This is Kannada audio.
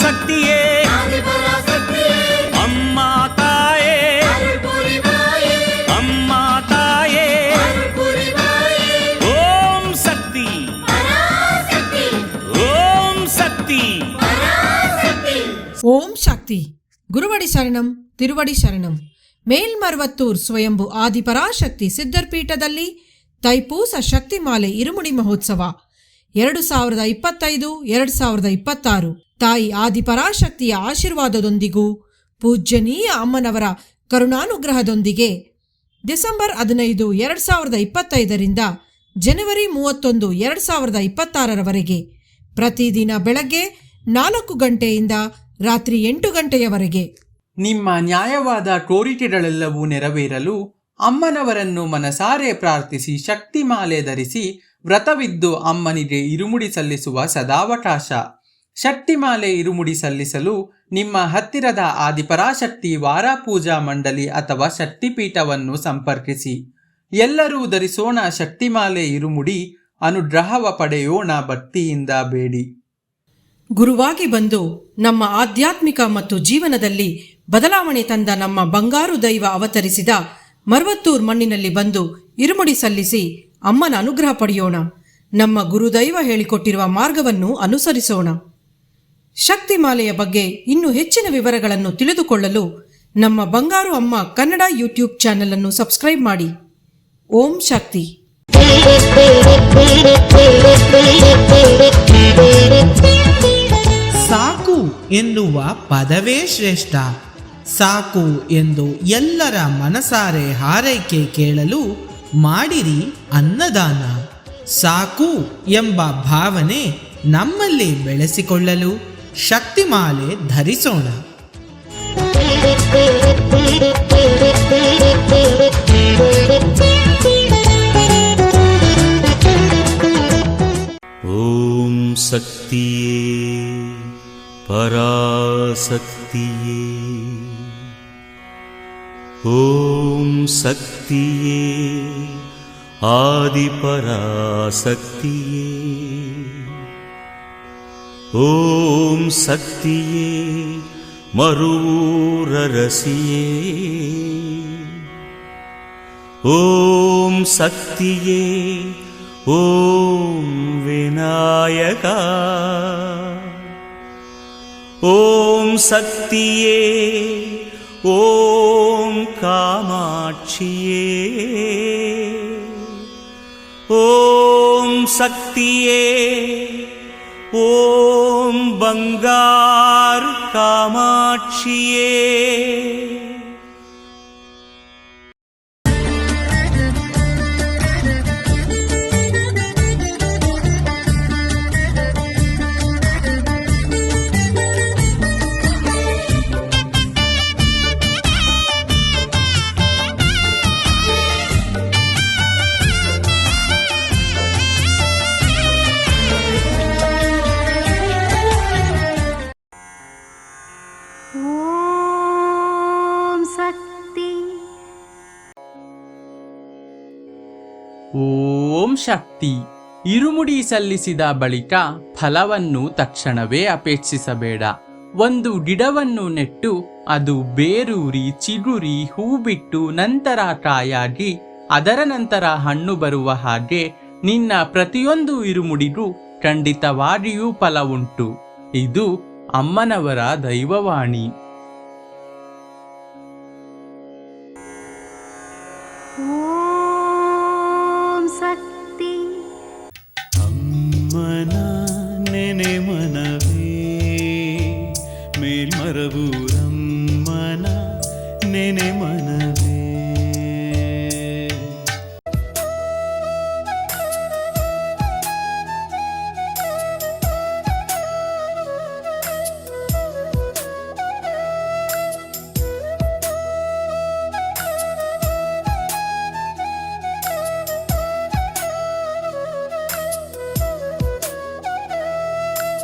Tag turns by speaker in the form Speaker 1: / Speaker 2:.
Speaker 1: சக்தியே அம்மா தாயே அம்மா தாயே ஓம் சக்தி ஓம் சக்தி
Speaker 2: ಓಂ ಶಕ್ತಿ. ಗುರುವಡಿ ಶರಣಂ, ತಿರುವಡಿ ಶರಣಂ. ಮೇಲ್ಮರ್ವತ್ತೂರ್ ಸ್ವಯಂಭು ಆದಿಪರಾಶಕ್ತಿ ಸಿದ್ಧರ್ಪೀಠದಲ್ಲಿ ತೈಪೂಸ ಶಕ್ತಿಮಾಲೆ ಇರುಮುಡಿ ಮಹೋತ್ಸವ 2025-2026 ತಾಯಿ ಆದಿಪರಾಶಕ್ತಿಯ ಆಶೀರ್ವಾದದೊಂದಿಗೂ ಪೂಜ್ಯನೀಯ ಅಮ್ಮನವರ ಕರುಣಾನುಗ್ರಹದೊಂದಿಗೆ ಡಿಸೆಂಬರ್ 15, 2025 ಜನವರಿ 31, 2026 ಪ್ರತಿದಿನ ಬೆಳಗ್ಗೆ 4 ಗಂಟೆಯಿಂದ ರಾತ್ರಿ 8 ಗಂಟೆಯವರೆಗೆ
Speaker 3: ನಿಮ್ಮ ನ್ಯಾಯವಾದ ಕೋರಿಕೆಗಳೆಲ್ಲವೂ ನೆರವೇರಲು ಅಮ್ಮನವರನ್ನು ಮನಸಾರೆ ಪ್ರಾರ್ಥಿಸಿ ಶಕ್ತಿಮಾಲೆ ಧರಿಸಿ ವ್ರತವಿದ್ದು ಅಮ್ಮನಿಗೆ ಇರುಮುಡಿ ಸಲ್ಲಿಸುವ ಸದಾವಕಾಶ. ಶಕ್ತಿಮಾಲೆ ಇರುಮುಡಿ ಸಲ್ಲಿಸಲು ನಿಮ್ಮ ಹತ್ತಿರದ ಆದಿಪರಾಶಕ್ತಿ ವಾರಾಪೂಜಾ ಮಂಡಳಿ ಅಥವಾ ಶಕ್ತಿಪೀಠವನ್ನು ಸಂಪರ್ಕಿಸಿ. ಎಲ್ಲರೂ ಧರಿಸೋಣ ಶಕ್ತಿಮಾಲೆ ಇರುಮುಡಿ, ಅನುಗ್ರಹವ ಪಡೆಯೋಣ ಭಕ್ತಿಯಿಂದ ಬೇಡಿ.
Speaker 2: ಗುರುವಾಗಿ ಬಂದು ನಮ್ಮ ಆಧ್ಯಾತ್ಮಿಕ ಮತ್ತು ಜೀವನದಲ್ಲಿ ಬದಲಾವಣೆ ತಂದ ನಮ್ಮ ಬಂಗಾರು ದೈವ ಅವತರಿಸಿದ ಮರ್ವತ್ತೂರ್ ಮಣ್ಣಿನಲ್ಲಿ ಬಂದು ಇರುಮುಡಿ ಸಲ್ಲಿಸಿ ಅಮ್ಮನ ಅನುಗ್ರಹ ಪಡೆಯೋಣ. ನಮ್ಮ ಗುರುದೈವ ಹೇಳಿಕೊಟ್ಟಿರುವ ಮಾರ್ಗವನ್ನು ಅನುಸರಿಸೋಣ. ಶಕ್ತಿಮಾಲೆಯ ಬಗ್ಗೆ ಇನ್ನೂ ಹೆಚ್ಚಿನ ವಿವರಗಳನ್ನು ತಿಳಿದುಕೊಳ್ಳಲು ನಮ್ಮ ಬಂಗಾರು ಅಮ್ಮ ಕನ್ನಡ ಯೂಟ್ಯೂಬ್ ಚಾನೆಲ್ ಅನ್ನು ಸಬ್ಸ್ಕ್ರೈಬ್ ಮಾಡಿ. ಓಂ ಶಕ್ತಿ.
Speaker 4: ಸಾಕು ಎನ್ನುವ ಪದವೇ ಶ್ರೇಷ್ಠ. ಸಾಕು ಎಂದು ಎಲ್ಲರ ಮನಸಾರೆ ಹಾರೈಕೆ ಕೇಳಲು ಮಾಡಿರಿ ಅನ್ನದಾನ. ಸಾಕು ಎಂಬ ಭಾವನೆ ನಮ್ಮಲ್ಲಿ ಬೆಳೆಸಿಕೊಳ್ಳಲು ಶಕ್ತಿಮಾಲೆ ಧರಿಸೋಣ.
Speaker 1: ಓಂ ಶಕ್ತಿಯೇ ಪರಾಶಕ್ತಿಯೇ ಓಂ ಶಕ್ತಿಯೇ ಆದಿಪರಾಶಕ್ತಿಯೇ ಓಂ ಶಕ್ತಿಯೇ ಮರೂರರಸಿಯೇ ಓಂ ಶಕ್ತಿಯೇ ಓಂ ವಿನಾಯಕ ಓಂ ಶಕ್ತಿಯೇ ಓಂ ಕಾಮಾಕ್ಷಿಯೇ ಓಂ ಶಕ್ತಿಯೇ ಓಂ ಬಂಗಾರು ಕಾಮಾಕ್ಷಿಯೇ.
Speaker 3: ಓಂ ಶಕ್ತಿ. ಇರುಮುಡಿ ಸಲ್ಲಿಸಿದ ಬಳಿಕ ಫಲವನ್ನು ತಕ್ಷಣವೇ ಅಪೇಕ್ಷಿಸಬೇಡ. ಒಂದು ಗಿಡವನ್ನು ನೆಟ್ಟು ಅದು ಬೇರೂರಿ ಚಿಗುರಿ ಹೂ ಬಿಟ್ಟು ನಂತರ ಕಾಯಾಗಿ ಅದರ ನಂತರ ಹಣ್ಣು ಬರುವ ಹಾಗೆ ನಿನ್ನ ಪ್ರತಿಯೊಂದು ಇರುಮುಡಿಗೂ ಖಂಡಿತವಾಗಿಯೂ ಫಲವುಂಟು. ಇದು ಅಮ್ಮನವರ ದೈವವಾಣಿ.
Speaker 1: ಅಮ್ಮನ ನೆನೆ ಮನವೇ ಮೇಲ್ಮರವು